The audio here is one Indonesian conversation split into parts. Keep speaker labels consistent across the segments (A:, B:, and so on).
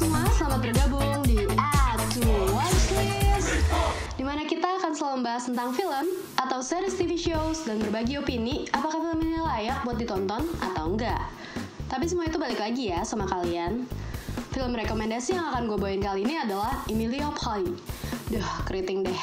A: semua, selamat bergabung di Add to Watchlist, dimana kita akan selalu membahas tentang film atau series TV shows dan berbagi opini apakah film ini layak buat ditonton atau enggak. Tapi semua itu balik lagi ya sama kalian. Film rekomendasi yang akan gue bawain kali ini adalah Emily of Holly. Duh, keriting deh.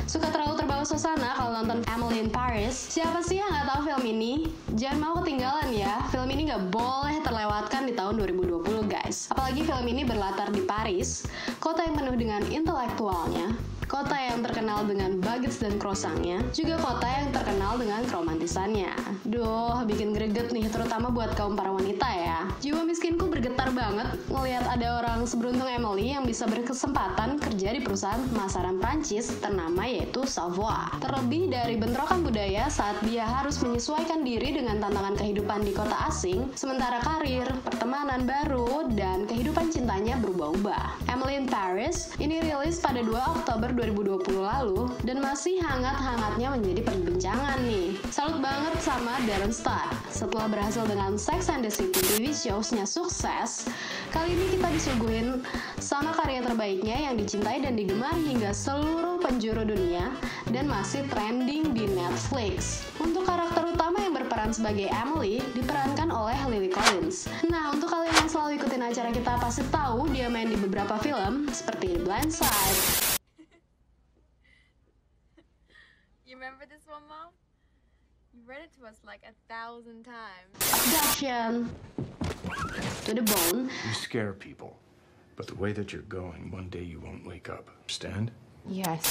A: Suka terlalu terbawa suasana kalau nonton Emily in Paris. Siapa sih yang gak tahu film ini? Jangan mau ketinggalan ya. Film ini gak boleh terlewatkan di tahun 2020 guys. Apalagi film ini berlatar di Paris, kota yang penuh dengan intelektualnya, kota yang terkenal dengan baguettes dan croissantnya, juga kota yang terkenal dengan keromantisannya. Duh, bikin greget nih, terutama buat kaum para wanita ya. Jiwa miskinku bergetar banget ngelihat ada orang seberuntung Emily yang bisa berkesempatan kerja di perusahaan pemasaran Prancis ternama yaitu Savoy. Terlebih dari bentrokan budaya saat dia harus menyesuaikan diri dengan tantangan kehidupan di kota asing, sementara karir, pertemanan baru, dan kehidupan cintanya berubah-ubah. Emily in Paris ini rilis pada 2 Oktober 2020 lalu dan masih hangat-hangatnya menjadi perbincangan nih. Salut banget sama Darren Star. Setelah berhasil dengan Sex and the City TV shows-nya sukses, kali ini kita disuguhin sama karya terbaiknya yang dicintai dan digemari hingga seluruh penjuru dunia dan masih trending di Netflix. Untuk karakter utama yang berperan sebagai Emily diperankan oleh Lily Collins. Nah, untuk kalian yang selalu ikutin acara kita pasti tahu dia main di beberapa film seperti Blindside.
B: You remember this one, Mom? You read it to us like 1,000 times.
A: Abduction, To the Bone.
C: You scare people, but the way that you're going, one day you won't wake up. Understand?
B: Yes.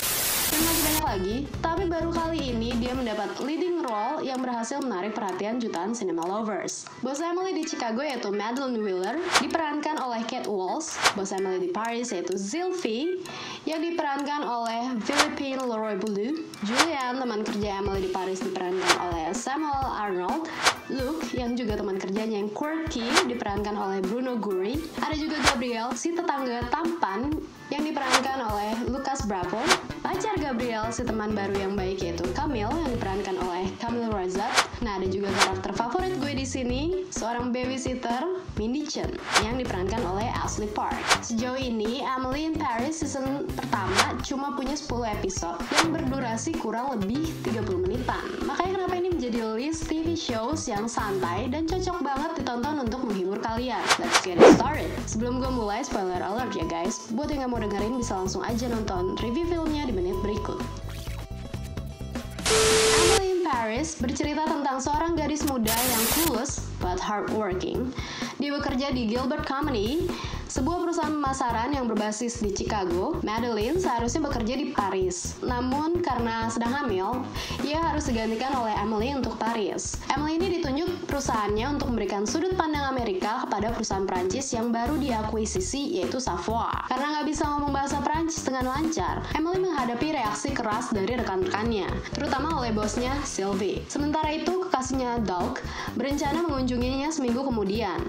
A: Dan masih banyak lagi, tapi baru kali ini dia mendapat leading role yang berhasil menarik perhatian jutaan cinema lovers. Bos Emily di Chicago yaitu Madeline Wheeler diperankan oleh Kate Walsh. Bos Emily di Paris yaitu Sylvie yang diperankan oleh Philippine Leroy Bulu. Julian, teman kerja Emily di Paris, diperankan oleh Samuel Arnold. Luke, yang juga teman kerjanya yang quirky, diperankan oleh Bruno Guri. Ada juga Gabriel, si tetangga tampan, yang diperankan oleh Lucas Bravo. Pacar Gabriel, si teman baru yang baik, yaitu Camille, yang diperankan oleh Camille Razat. Nah, ada juga karakter favorit gue di sini, seorang babysitter, Mindy Chen, yang diperankan oleh Ashley Park. Sejauh ini, Emily in Paris season pertama cuma punya 10 episode yang berdurasi kurang lebih 30 menitan. Makanya kenapa ini menjadi list TV shows yang santai dan cocok banget ditonton untuk menghibur kalian. Let's get it started. Sebelum gue mulai, spoiler alert ya guys. Buat yang gak mau dengerin bisa langsung aja nonton review filmnya di menit berikut. Emily in Paris bercerita tentang seorang gadis muda yang clueless but hardworking. Dia bekerja di Gilbert Company, sebuah perusahaan pemasaran yang berbasis di Chicago. Madeline seharusnya bekerja di Paris. Namun karena sedang hamil, ia harus digantikan oleh Emily untuk Paris. Emily ini ditunjuk perusahaannya untuk memberikan sudut pandang Amerika kepada perusahaan Prancis yang baru diakuisisi yaitu Savoy. Karena nggak bisa ngomong bahasa Prancis dengan lancar, Emily menghadapi reaksi keras dari rekan-rekannya, terutama oleh bosnya Sylvie. Sementara itu, kekasihnya Doug berencana mengunjunginya seminggu kemudian.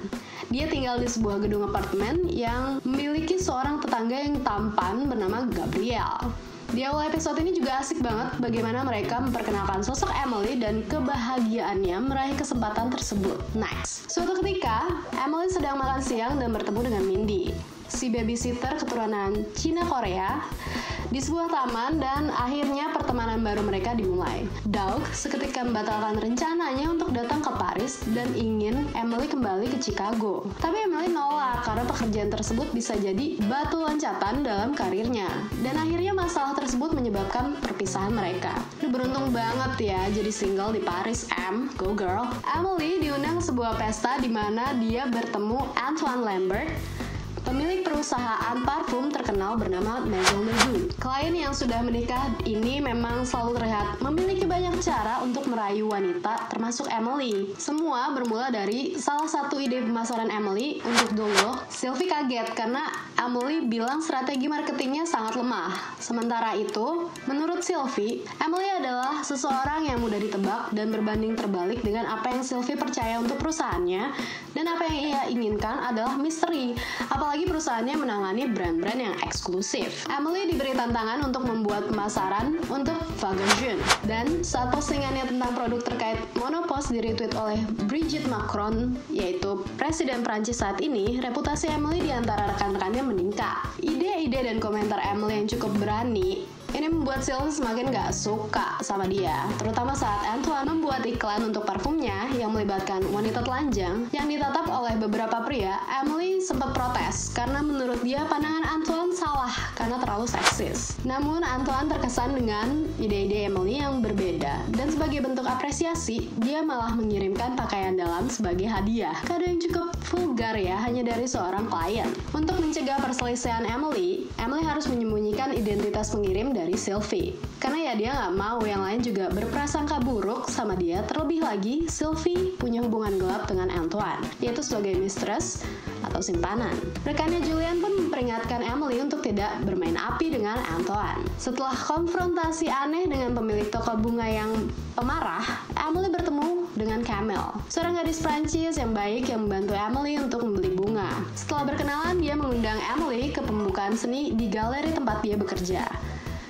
A: Dia tinggal di sebuah gedung apartemen yang memiliki seorang tetangga yang tampan bernama Gabriel. Di awal episode ini juga asik banget bagaimana mereka memperkenalkan sosok Emily dan kebahagiaannya meraih kesempatan tersebut. Next, suatu ketika, Emily sedang makan siang dan bertemu dengan Mindy, si babysitter keturunan Cina Korea, di sebuah taman, dan akhirnya pertemanan baru mereka dimulai. Doug seketika membatalkan rencananya untuk datang ke Paris dan ingin Emily kembali ke Chicago. Tapi Emily nolak karena pekerjaan tersebut bisa jadi batu loncatan dalam karirnya. Dan akhirnya masalah tersebut menyebabkan perpisahan mereka. Beruntung banget ya jadi single di Paris, Em. Go girl. Emily diundang ke sebuah pesta di mana dia bertemu Antoine Lambert, pemilik perusahaan parfum terkenal bernama Maison Ledoux. Klien yang sudah menikah ini memang selalu terlihat memiliki banyak cara untuk merayu wanita, termasuk Emily. Semua bermula dari salah satu ide pemasaran Emily untuk dulu. Sylvie kaget karena Emily bilang strategi marketingnya sangat lemah. Sementara itu, menurut Sylvie, Emily adalah seseorang yang mudah ditebak dan berbanding terbalik dengan apa yang Sylvie percaya untuk perusahaannya, dan apa yang ia inginkan adalah misteri. Apalagi perusahaannya hanya menangani brand-brand yang eksklusif. Emily diberi tantangan untuk membuat pemasaran untuk Vagajun, dan saat postingannya tentang produk terkait Monopost di-retweet oleh Brigitte Macron, yaitu Presiden Prancis saat ini, reputasi Emily di antara rekan-rekannya meningkat. Ide-ide dan komentar Emily yang cukup berani ini membuat Sylvie semakin gak suka sama dia, terutama saat Antoine membuat iklan untuk parfumnya yang melibatkan wanita telanjang yang ditatap oleh beberapa pria. Emily sempat protes karena menurut dia pandangan Antoine salah karena terlalu seksis. Namun Antoine terkesan dengan ide-ide Emily yang berbeda, dan sebagai bentuk apresiasi, dia malah mengirimkan pakaian dalam sebagai hadiah. Kado yang cukup vulgar ya, hanya dari seorang klien. Untuk mencegah perselisihan Emily harus menyembunyikan identitas pengirim dari Sylvie. Karena ya dia nggak mau yang lain juga berprasangka buruk sama dia. Terlebih lagi, Sylvie punya hubungan gelap dengan Antoine, yaitu sebagai mistress atau simpanan. Rekannya Julian pun memperingatkan Emily untuk tidak bermain api dengan Antoine. Setelah konfrontasi aneh dengan pemilik toko bunga yang pemarah, Emily bertemu dengan Camille, seorang gadis Prancis yang baik yang membantu Emily untuk membeli bunga. Setelah berkenalan, dia mengundang Emily ke pembukaan seni di galeri tempat dia bekerja.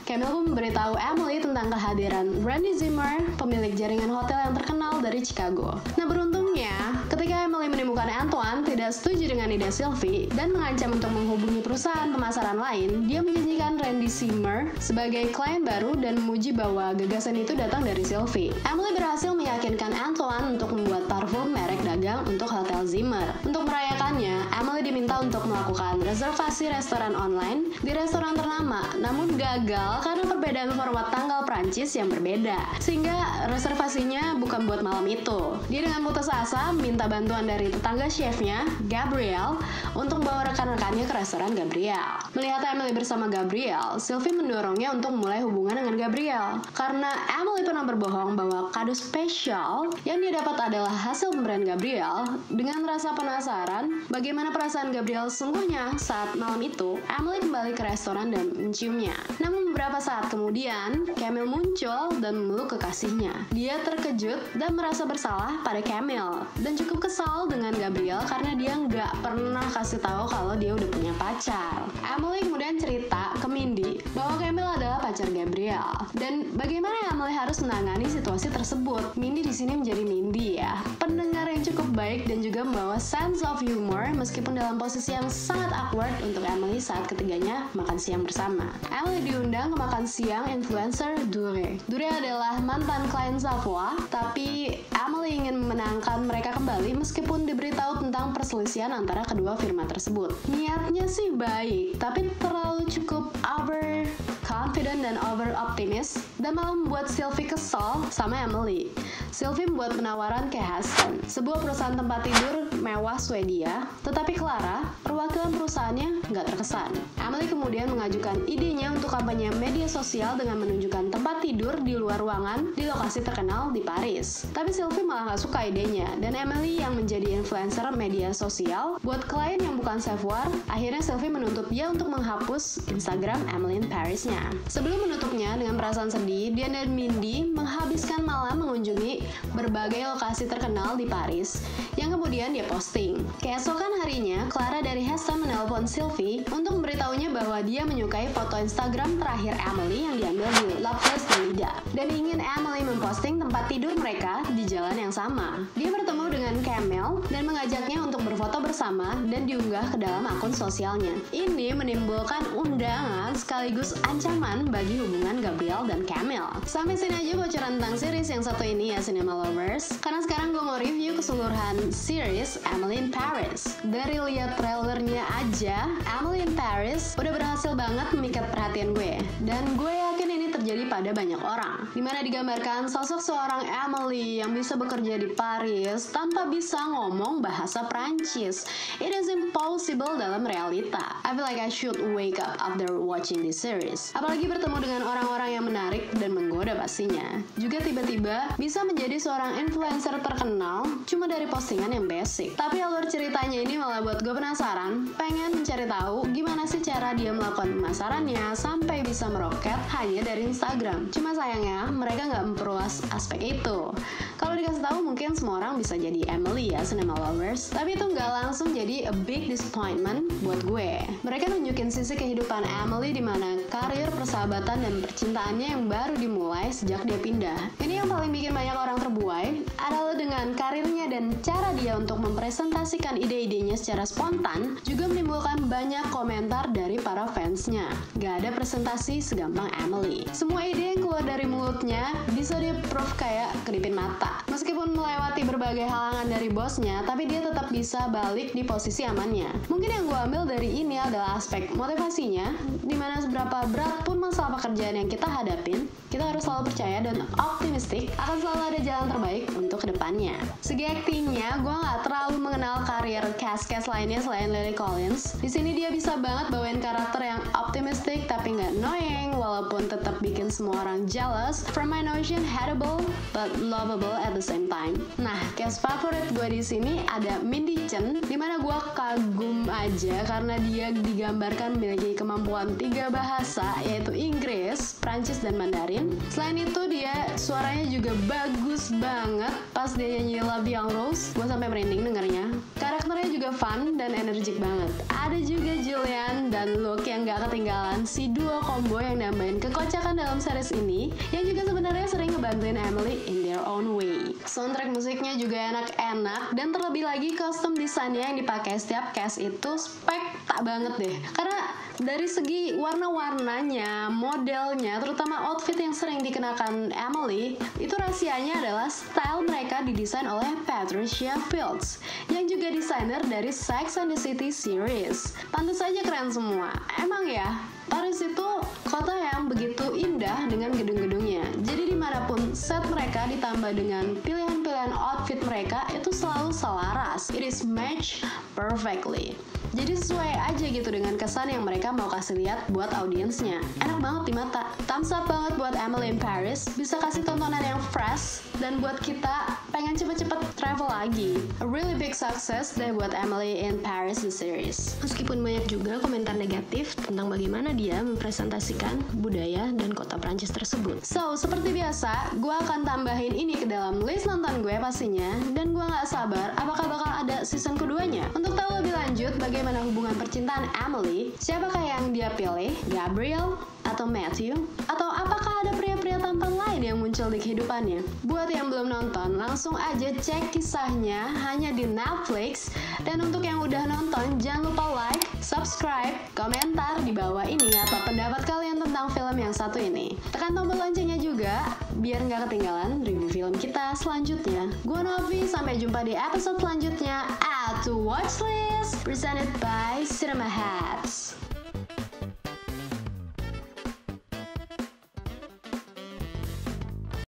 A: Camille pun memberitahu Emily tentang kehadiran Randy Zimmer, pemilik jaringan hotel yang terkenal dari Chicago. Nah, beruntungnya, ketika Emily menemukan Antoine tidak setuju dengan ide Sylvie dan mengancam untuk menghubungi perusahaan pemasaran lain, dia menjanjikan Randy Zimmer sebagai klien baru dan memuji bahwa gagasan itu datang dari Sylvie. Emily berhasil meyakinkan Antoine untuk membuat parfum merek dagang untuk Hotel Zimmer. Untuk merayakannya, Emily diminta untuk melakukan reservasi restoran online di restoran ternama, namun gagal karena perbedaan format tanggal Prancis yang berbeda, sehingga reservasinya bukan buat malam itu. Dia dengan putus asa minta bantuan dari tetangga chefnya, Gabriel, untuk membawa rekan-rekannya ke restoran Gabriel. Melihat Emily bersama Gabriel, Sylvie mendorongnya untuk memulai hubungan dengan Gabriel. Karena Emily pernah berbohong bahwa kado spesial yang dia dapat adalah hasil pemberian Gabriel, dengan rasa penasaran bagaimana perasaan Gabriel sesungguhnya saat malam itu, Emily kembali ke restoran dan menciumnya. Namun beberapa saat kemudian, Camille muncul dan memeluk kekasihnya. Dia terkejut dan merasa bersalah pada Camille, dan cukup kesal dengan Gabriel karena dia nggak pernah kasih tahu kalau dia udah punya pacar. Emily kemudian cerita ke Mindy bahwa Camille adalah pacar Gabriel, dan bagaimana Emily harus menangani situasi tersebut. Mindy di sini menjadi Mindy ya, pendengar yang cukup baik dan juga membawa sense of humor meskipun dalam posisi yang sangat awkward untuk Emily saat ketiganya makan siang bersama. Emily diundang ke makan siang influencer Dure. Dure adalah mantan klien Zavoa, tapi Emily ingin memenangkan mereka kembali meskipun diberitahu tentang perselisihan antara kedua firma tersebut. Niatnya sih baik, tapi terlalu cukup over confident dan over optimis, dan malah membuat Sylvie kesal sama Emily. Sylvie membuat penawaran ke Heston, sebuah perusahaan tempat tidur mewah Swedia, tetapi Clara, perwakilan perusahaannya, nggak terkesan. Emily kemudian mengajukan idenya untuk kampanye media sosial dengan menunjukkan tempat tidur di luar ruangan di lokasi terkenal di Paris. Tapi Sylvie malah nggak suka idenya, dan Emily yang menjadi influencer media sosial buat klien yang bukan Savoir, akhirnya Sylvie menuntut dia untuk menghapus Instagram Emily in Paris-nya. Sebelum menutupnya dengan perasaan sedih, dia dan Mindy menghabiskan malam mengunjungi berbagai lokasi terkenal di Paris yang kemudian dia posting. Keesokan harinya, Clara dari Heston menelpon Sylvie untuk memberitahunya bahwa dia menyukai foto Instagram terakhir Emily yang diambil di La Place de Liga dan ingin Emily memposting tempat tidur mereka di jalan yang sama. Dia bertemu dengan Camille dan mengajaknya untuk berfoto bersama dan diunggah ke dalam akun sosialnya. Ini menimbulkan undangan sekaligus ancaman bagi hubungan Gabriel dan Camille. Sampai sini aja bocoran tentang series yang satu ini ya Cinema Lovers. Karena sekarang gue mau review keseluruhan series Emily in Paris. Dari lihat trailernya aja, Emily in Paris udah berhasil banget memikat perhatian gue. Dan gue yakin ini terjadi pada banyak orang, dimana digambarkan sosok seorang Emily yang bisa bekerja di Paris tanpa bisa ngomong bahasa Prancis. It is impossible dalam realita. I feel like I should wake up after watching this series. Apalagi bertemu dengan orang-orang yang menarik dan menggoda pastinya. Juga tiba-tiba bisa menjadi seorang influencer terkenal cuma dari postingan yang basic. Tapi alur ceritanya ini malah buat gue penasaran, pengen mencari tahu gimana sih cara dia melakukan pemasarannya sampai bisa meroket hanya dari Instagram. Cuma sayangnya mereka nggak memperluas aspek itu. Kalau Kalau dikasih tahu mungkin semua orang bisa jadi Emily ya, cinema lovers. Tapi itu nggak langsung jadi a big disappointment buat gue. Mereka nunjukin sisi kehidupan Emily di mana karir, persahabatan, dan percintaannya yang baru dimulai sejak dia pindah. Ini yang paling bikin banyak orang terbuai adalah dengan karirnya dan cara dia untuk mempresentasikan ide-idenya secara spontan juga menimbulkan banyak komentar dari para fansnya. Gak ada presentasi segampang Emily. Semua ide yang keluar dari mulutnya bisa dia proof kayak kedipin mata. Meskipun melewati berbagai halangan dari bosnya, tapi dia tetap bisa balik di posisi amannya. Mungkin yang gue ambil dari ini adalah aspek motivasinya, dimana seberapa berat pun masalah pekerjaan yang kita hadapin, kita harus selalu percaya dan optimistik akan selalu ada jalan terbaik untuk kedepannya. Segi aktingnya, gue nggak terlalu mengenal karir cast-cast lainnya selain Lily Collins. Di sini dia bisa banget bawain karakter yang optimistik tapi nggak annoying, walaupun tetap bikin semua orang jealous. From my notion, hateable but lovable at the same time. Nah, cast favorit gue di sini ada Mindy Chen, dimana gue kagum aja karena dia digambarkan memiliki kemampuan 3 bahasa, yaitu Inggris, Prancis, dan Mandarin. Selain itu dia suaranya juga bagus banget pas dia nyanyi Love Young Rose. Gue sampai merinding dengernya. Karakternya juga fun dan energik banget. Ada juga Julian dan Luke yang gak ketinggalan, si duo combo yang nambahin kekocakan dalam series ini, yang juga sebenarnya sering ngebantuin Emily in their own way. Soundtrack musiknya juga enak-enak, dan terlebih lagi kostum desainnya yang dipakai setiap cast itu spektak banget deh. Karena dari segi warna-warnanya, modelnya, terutama outfit yang sering dikenakan Emily, itu rahasianya adalah style mereka didesain oleh Patricia Fields, yang juga desainer dari Sex and the City series. Pantas aja keren semua. Emang ya, Paris itu kota yang begitu indah dengan gedung-gedungnya. Jadi dimanapun set mereka ditambah dengan pilihan-pilihan outfit mereka itu selalu selaras. It is matched perfectly. Jadi sesuai aja gitu dengan kesan yang mereka mau kasih lihat buat audiensnya. Enak banget di mata. Thumbs up banget buat Emily in Paris. Bisa kasih tontonan yang fresh dan buat kita pengen cepet-cepet travel lagi. A really big success deh buat Emily in Paris the series. Meskipun banyak juga komentar negatif tentang bagaimana dia mempresentasikan budaya dan kota Prancis tersebut. So, seperti biasa, gue akan tambahin ini ke dalam list nonton gue pastinya, dan gue gak sabar apakah bakal ada season keduanya. Untuk tahu lebih lanjut bagaimana hubungan percintaan Emily, siapakah yang dia pilih? Gabriel atau Matthew? Atau apakah ada pria-pria tampan lain yang muncul di kehidupannya? Buat yang belum nonton, langsung aja cek kisahnya hanya di Netflix. Dan untuk yang udah nonton, jangan lupa like, subscribe, komentar di bawah ini apa pendapat kalian tentang film yang satu ini. Tekan tombol loncengnya juga biar nggak ketinggalan review film kita selanjutnya. Gua Novi, sampai jumpa di episode selanjutnya. Add to watch list presented by Cinema Hats.